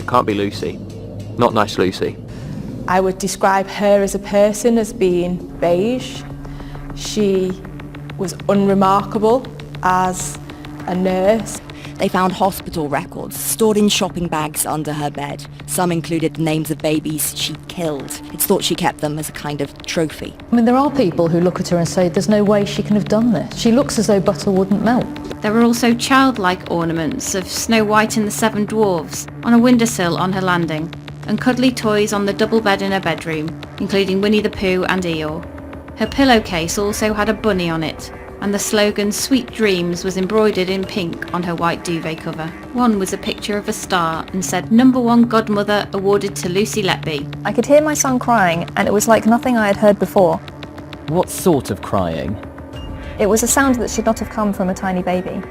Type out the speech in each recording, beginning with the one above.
Can't be Lucy. Not nice Lucy. I would describe her as a person as being beige. She was unremarkable as a nurse. They found hospital records stored in shopping bags under her bed. Some included the names of babies she'd killed. It's thought she kept them as a kind of trophy. I mean, there are people who look at her and say, there's no way she can have done this. She looks as though butter wouldn't melt. There were also childlike ornaments of Snow White and the Seven Dwarfs on a windowsill on her landing, and cuddly toys on the double bed in her bedroom, including Winnie the Pooh and Eeyore. Her pillowcase also had a bunny on it, and the slogan "Sweet Dreams" was embroidered in pink on her white duvet cover. One was a picture of a star and said #1 godmother awarded to Lucy Letby. I could hear my son crying, and it was like nothing I had heard before. What sort of crying? It was a sound that should not have come from a tiny baby.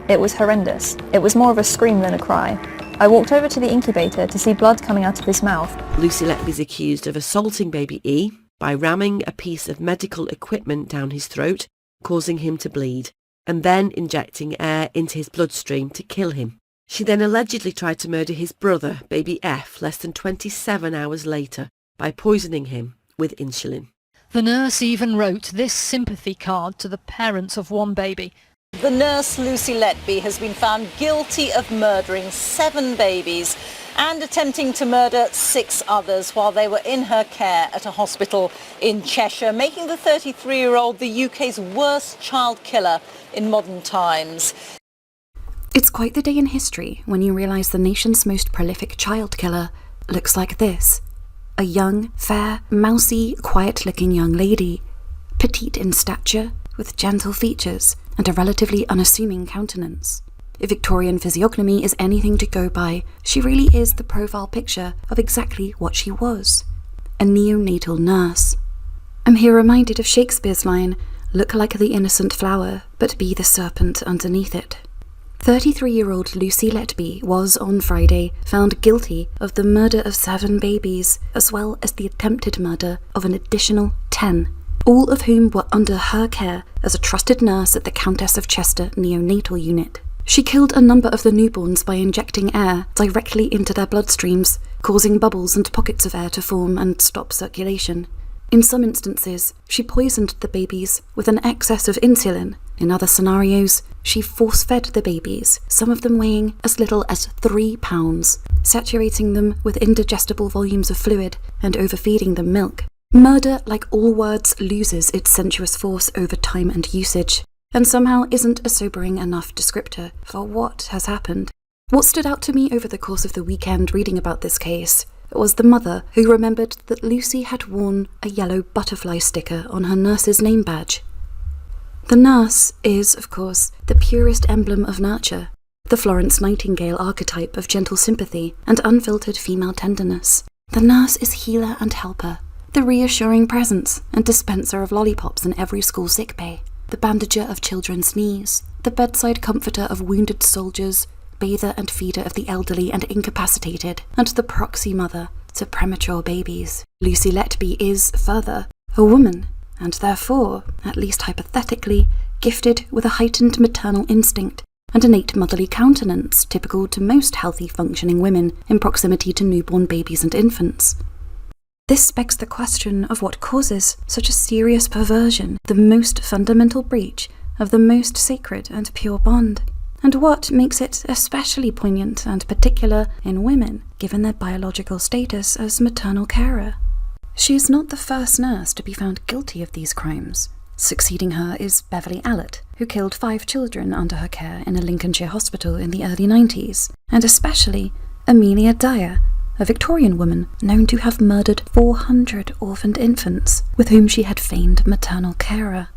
It was horrendous. It was more of a scream than a cry. I walked over to the incubator to see blood coming out of his mouth. Lucy Letby's accused of assaulting baby E by ramming a piece of medical equipment down his throat, causing him to bleed, and then injecting air into his bloodstream to kill him. She then allegedly tried to murder his brother, baby F, less than 27 hours later by poisoning him with insulin. The nurse even wrote this sympathy card to the parents of one baby. The nurse Lucy Letby has been found guilty of murdering 7 babies and attempting to murder 6 others while they were in her care at a hospital in Cheshire, making the 33-year-old the UK's worst child killer in modern times. It's quite the day in history when you realise the nation's most prolific child killer looks like this. A young, fair, mousy, quiet-looking young lady, petite in stature, with gentle features and a relatively unassuming countenance. If Victorian physiognomy is anything to go by, she really is the profile picture of exactly what she was. A neonatal nurse. I'm here reminded of Shakespeare's line, "Look like the innocent flower, but be the serpent underneath it." 33-year-old Lucy Letby was, on Friday, found guilty of the murder of 7 babies, as well as the attempted murder of an additional 10, all of whom were under her care as a trusted nurse at the Countess of Chester neonatal unit. She killed a number of the newborns by injecting air directly into their bloodstreams, causing bubbles and pockets of air to form and stop circulation. In some instances, she poisoned the babies with an excess of insulin. In other scenarios, she force-fed the babies, some of them weighing as little as 3 pounds, saturating them with indigestible volumes of fluid and overfeeding them milk. Murder, like all words, loses its sensuous force over time and usage, and somehow isn't a sobering enough descriptor for what has happened. What stood out to me over the course of the weekend reading about this case was the mother who remembered that Lucy had worn a yellow butterfly sticker on her nurse's name badge. The nurse is, of course, the purest emblem of nurture, the Florence Nightingale archetype of gentle sympathy and unfiltered female tenderness. The nurse is healer and helper, the reassuring presence and dispenser of lollipops in every school sickbay, the bandager of children's knees, the bedside comforter of wounded soldiers, bather and feeder of the elderly and incapacitated, and the proxy mother to premature babies. Lucy Letby is, further, a woman, and therefore, at least hypothetically, gifted with a heightened maternal instinct and innate motherly countenance typical to most healthy functioning women in proximity to newborn babies and infants. This begs the question of what causes such a serious perversion, the most fundamental breach of the most sacred and pure bond, and what makes it especially poignant and particular in women, given their biological status as maternal carer. She is not the first nurse to be found guilty of these crimes. Succeeding her is Beverly Allett, who killed 5 children under her care in a Lincolnshire hospital in the early 90s, and especially Amelia Dyer, a Victorian woman known to have murdered 400 orphaned infants, with whom she had feigned maternal carer.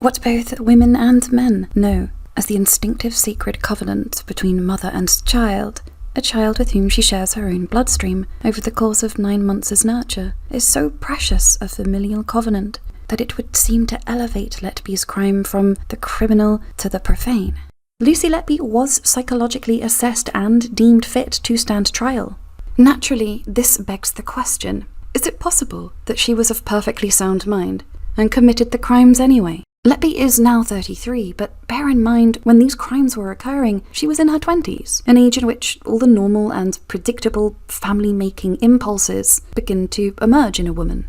What both women and men know as the instinctive sacred covenant between mother and child, a child with whom she shares her own bloodstream over the course of 9 months' nurture, is so precious a familial covenant that it would seem to elevate Letby's crime from the criminal to the profane. Lucy Letby was psychologically assessed and deemed fit to stand trial. Naturally, this begs the question, is it possible that she was of perfectly sound mind and committed the crimes anyway? Letby is now 33, but bear in mind, when these crimes were occurring, she was in her 20s, an age in which all the normal and predictable family-making impulses begin to emerge in a woman.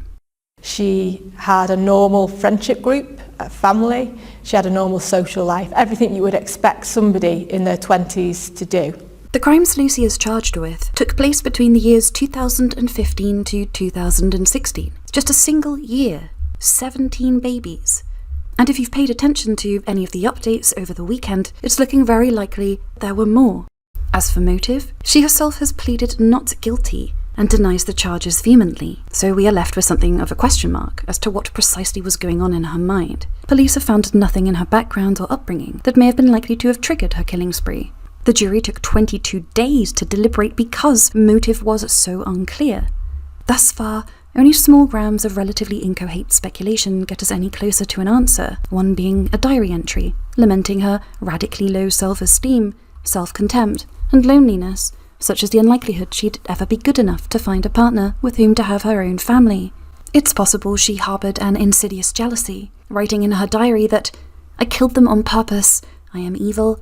She had a normal friendship group, a family, she had a normal social life, everything you would expect somebody in their 20s to do. The crimes Lucy is charged with took place between the years 2015 to 2016. Just a single year, 17 babies. And if you've paid attention to any of the updates over the weekend, it's looking very likely there were more. As for motive, she herself has pleaded not guilty and denies the charges vehemently, so we are left with something of a question mark as to what precisely was going on in her mind. Police have found nothing in her background or upbringing that may have been likely to have triggered her killing spree. The jury took 22 days to deliberate because motive was so unclear. Thus far, only small grams of relatively incoherent speculation get us any closer to an answer, one being a diary entry, lamenting her radically low self-esteem, self-contempt, and loneliness, such as the unlikelihood she'd ever be good enough to find a partner with whom to have her own family. It's possible she harboured an insidious jealousy, writing in her diary that, "I killed them on purpose, I am evil,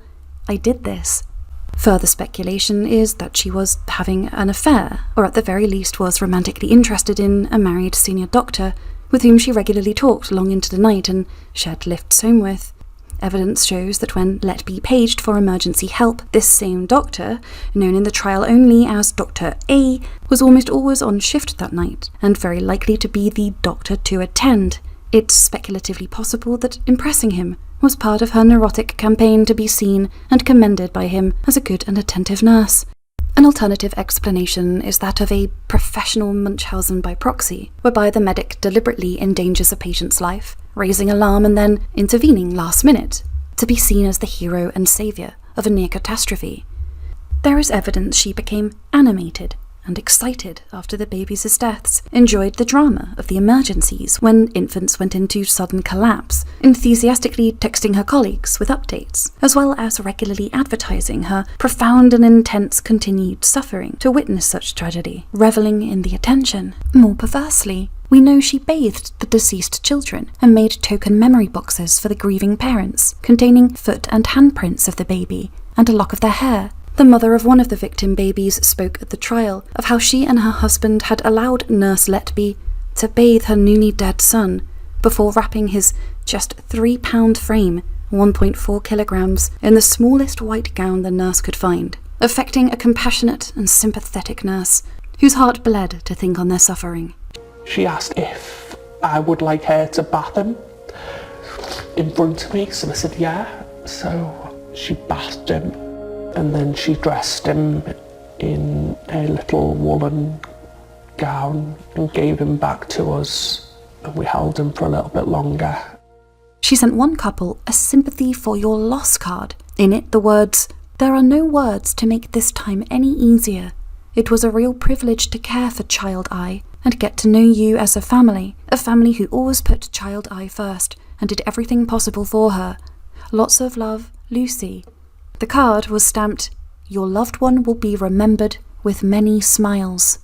I did this." Further speculation is that she was having an affair, or at the very least was romantically interested in a married senior doctor with whom she regularly talked long into the night and shared lifts home with. Evidence shows that when Letby paged for emergency help, this same doctor, known in the trial only as Dr. A, was almost always on shift that night, and very likely to be the doctor to attend. It's speculatively possible that impressing him was part of her neurotic campaign to be seen and commended by him as a good and attentive nurse. An alternative explanation is that of a professional Munchausen by proxy, whereby the medic deliberately endangers a patient's life, raising alarm and then intervening last minute, to be seen as the hero and saviour of a near catastrophe. There is evidence she became animated and excited after the babies' deaths, enjoyed the drama of the emergencies when infants went into sudden collapse, enthusiastically texting her colleagues with updates, as well as regularly advertising her profound and intense continued suffering to witness such tragedy, revelling in the attention. More perversely, we know she bathed the deceased children and made token memory boxes for the grieving parents, containing foot and handprints of the baby and a lock of their hair. The mother of one of the victim babies spoke at the trial of how she and her husband had allowed Nurse Letby to bathe her newly dead son before wrapping his just 3-pound frame, 1.4 kilograms, in the smallest white gown the nurse could find, affecting a compassionate and sympathetic nurse whose heart bled to think on their suffering. She asked if I would like her to bath him in front of me, so I said yeah. So she bathed him, and then she dressed him in a little woolen gown and gave him back to us, and we held him for a little bit longer. She sent one couple a sympathy for your loss card. In it, the words, "There are no words to make this time any easier. It was a real privilege to care for Child I and get to know you as a family who always put Child I first and did everything possible for her. Lots of love, Lucy." The card was stamped, "Your loved one will be remembered with many smiles."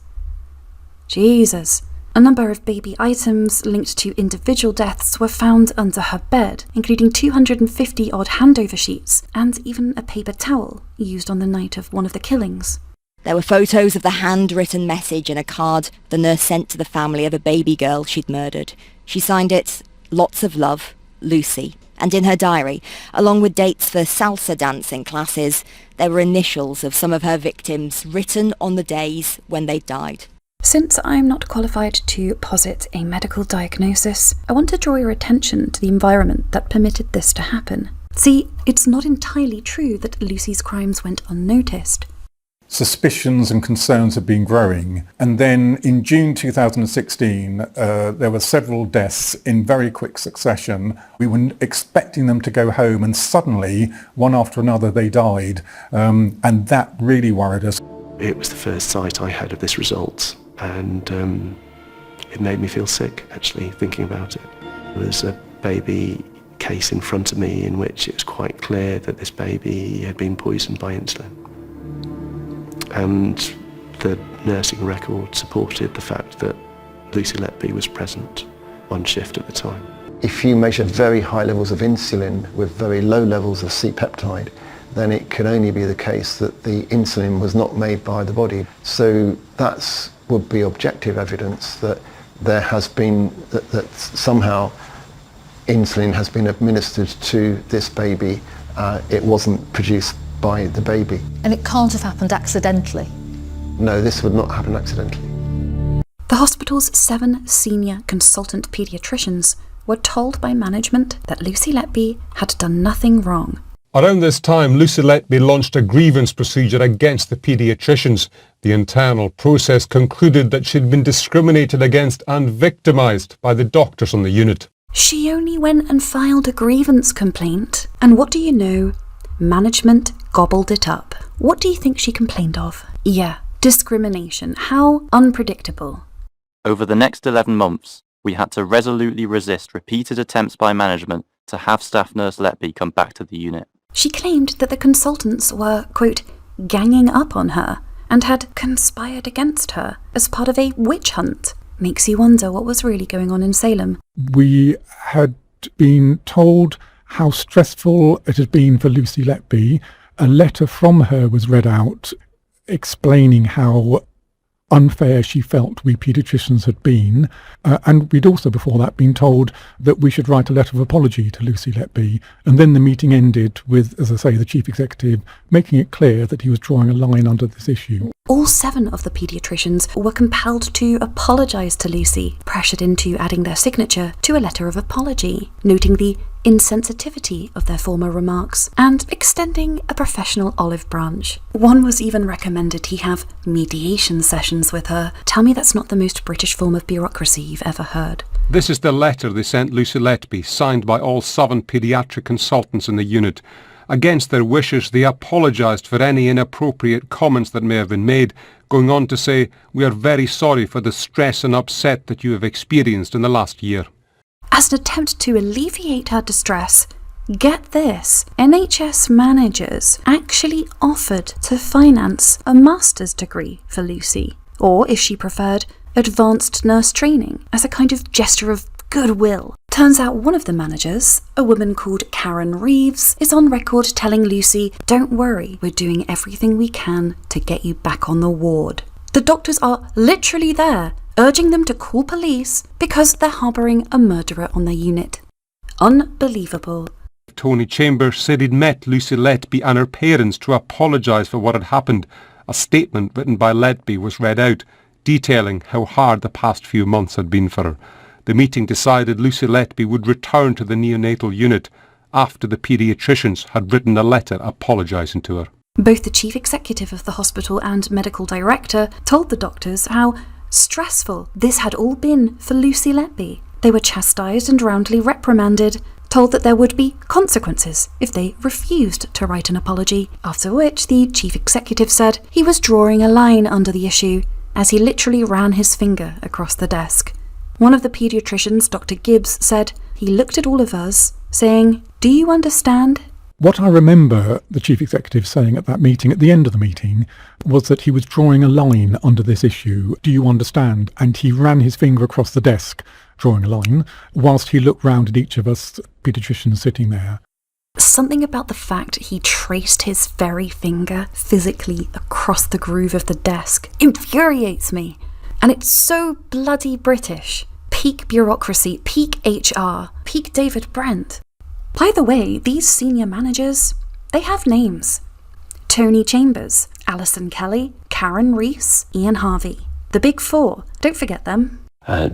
Jesus. A number of baby items linked to individual deaths were found under her bed, including 250-odd handover sheets and even a paper towel used on the night of one of the killings. There were photos of the handwritten message in a card the nurse sent to the family of a baby girl she'd murdered. She signed it, "Lots of love, Lucy." And in her diary, along with dates for salsa dancing classes, there were initials of some of her victims written on the days when they died. Since I'm not qualified to posit a medical diagnosis, I want to draw your attention to the environment that permitted this to happen. See, it's not entirely true that Lucy's crimes went unnoticed. Suspicions and concerns have been growing, and then in June 2016 there were several deaths in very quick succession. We were expecting them to go home, and suddenly, one after another, they died, and that really worried us. It was the first sight I had of this result, and it made me feel sick, actually, thinking about it. There was a baby case in front of me in which it was quite clear that this baby had been poisoned by insulin. And the nursing record supported the fact that Lucy Letby was present on shift at the time. if you measure very high levels of insulin with very low levels of C-peptide, then it can only be the case that the insulin was not made by the body. So that would be objective evidence that there has been, that somehow insulin has been administered to this baby. It wasn't produced by the baby. And it can't have happened accidentally? No, this would not happen accidentally. The hospital's 7 senior consultant paediatricians were told by management that Lucy Letby had done nothing wrong. Around this time, Lucy Letby launched a grievance procedure against the paediatricians. The internal process concluded that she'd been discriminated against and victimised by the doctors on the unit. She only went and filed a grievance complaint. And what do you know? Management gobbled it up. What do you think she complained of? Yeah, discrimination. How unpredictable. Over the next 11 months, we had to resolutely resist repeated attempts by management to have staff nurse Letby come back to the unit. She claimed that the consultants were, quote, ganging up on her and had conspired against her as part of a witch hunt. Makes you wonder what was really going on in Salem. We had been told how stressful it had been for Lucy Letby. A letter from her was read out explaining how unfair she felt we paediatricians had been, and we'd also before that been told that we should write a letter of apology to Lucy Letby, and then the meeting ended with, as I say, the chief executive making it clear that he was drawing a line under this issue. All 7 of the paediatricians were compelled to apologise to Lucy, pressured into adding their signature to a letter of apology, noting the insensitivity of their former remarks and extending a professional olive branch. One was even recommended he have mediation sessions with her. Tell me that's not the most British form of bureaucracy you've ever heard. This is the letter they sent Lucy Letby, signed by all 7 paediatric consultants in the unit. Against their wishes, they apologised for any inappropriate comments that may have been made, going on to say, "We are very sorry for the stress and upset that you have experienced in the last year." As an attempt to alleviate her distress, get this, NHS managers actually offered to finance a master's degree for Lucy, or, if she preferred, advanced nurse training as a kind of gesture of goodwill. Turns out one of the managers, a woman called Karen Reeves, is on record telling Lucy, "Don't worry, we're doing everything we can to get you back on the ward." The doctors are literally there, urging them to call police because they're harbouring a murderer on their unit. Unbelievable. Tony Chambers said he'd met Lucy Letby and her parents to apologise for what had happened. A statement written by Letby was read out, detailing how hard the past few months had been for her. The meeting decided Lucy Letby would return to the neonatal unit after the paediatricians had written a letter apologising to her. Both the chief executive of the hospital and medical director told the doctors how stressful this had all been for Lucy Letby. They were chastised and roundly reprimanded, told that there would be consequences if they refused to write an apology, after which the chief executive said he was drawing a line under the issue as he literally ran his finger across the desk. One of the paediatricians, Dr. Gibbs, said he looked at all of us, saying, "Do you understand?" What I remember the chief executive saying at that meeting, at the end of the meeting, was that he was drawing a line under this issue. "Do you understand?" And he ran his finger across the desk, drawing a line, whilst he looked round at each of us paediatricians sitting there. Something about the fact he traced his very finger physically across the groove of the desk infuriates me. And it's so bloody British. Peak bureaucracy, peak HR, peak David Brent. By the way, these senior managers, they have names. Tony Chambers, Alison Kelly, Karen Rees, Ian Harvey. The big 4, don't forget them.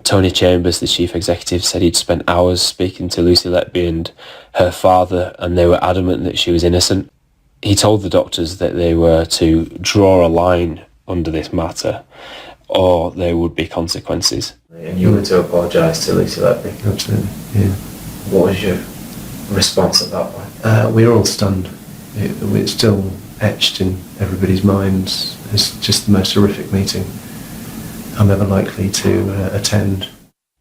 Tony Chambers, the chief executive, said he'd spent hours speaking to Lucy Letby and her father, and they were adamant that she was innocent. He told the doctors that they were to draw a line under this matter, or there would be consequences. And you were to apologise to Lucy Letby? Absolutely, yeah. What was your response at that point? We were all stunned. It's still etched in everybody's minds. It's just the most horrific meeting I'm ever likely to attend.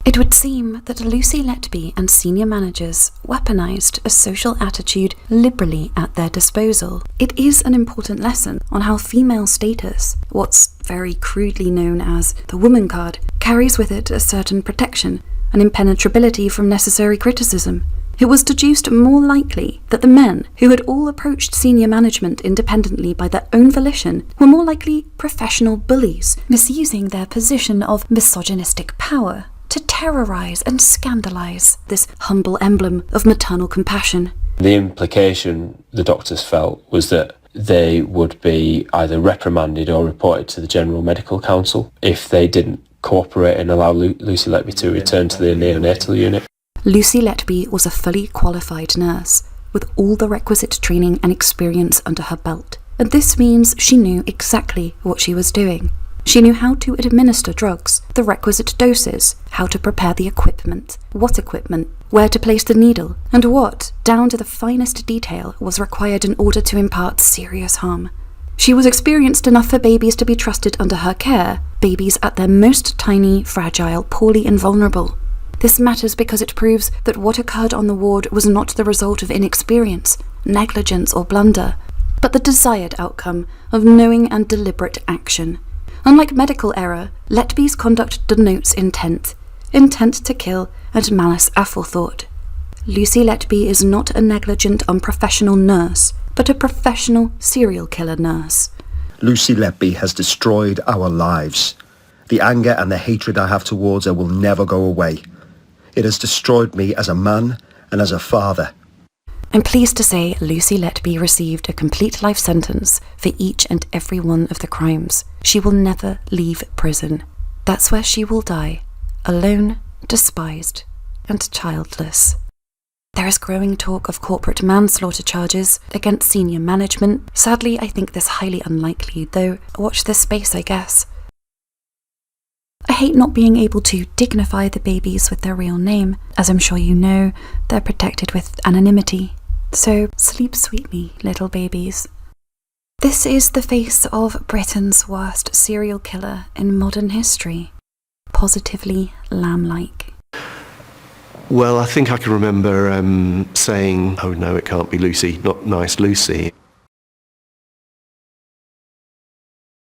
It would seem that Lucy Letby and senior managers weaponized a social attitude liberally at their disposal. It is an important lesson on how female status, what's very crudely known as the woman card, carries with it a certain protection, an impenetrability from necessary criticism. It was deduced more likely that the men who had all approached senior management independently by their own volition were more likely professional bullies, misusing their position of misogynistic power to terrorise and scandalise this humble emblem of maternal compassion. The implication the doctors felt was that they would be either reprimanded or reported to the General Medical Council if they didn't cooperate and allow Lucy Letby to return to the neonatal unit. Lucy Letby was a fully qualified nurse, with all the requisite training and experience under her belt, and this means she knew exactly what she was doing. She knew how to administer drugs, the requisite doses, how to prepare the equipment, what equipment, where to place the needle, and what, down to the finest detail, was required in order to impart serious harm. She was experienced enough for babies to be trusted under her care, babies at their most tiny, fragile, poorly and vulnerable. This matters because it proves that what occurred on the ward was not the result of inexperience, negligence or blunder, but the desired outcome of knowing and deliberate action. Unlike medical error, Letby's conduct denotes intent to kill and malice aforethought. Lucy Letby is not a negligent, unprofessional nurse, but a professional serial killer nurse. Lucy Letby has destroyed our lives. The anger and the hatred I have towards her will never go away. It has destroyed me as a man and as a father. I'm pleased to say Lucy Letby received a complete life sentence for each and every one of the crimes. She will never leave prison. That's where she will die, alone, despised, and childless. There is growing talk of corporate manslaughter charges against senior management. Sadly, I think this highly unlikely, though watch this space, I guess. I hate not being able to dignify the babies with their real name. As I'm sure you know, they're protected with anonymity. So sleep sweetly, little babies. This is the face of Britain's worst serial killer in modern history. Positively lamb-like. Well, I think I can remember saying, oh no, it can't be Lucy, not nice Lucy.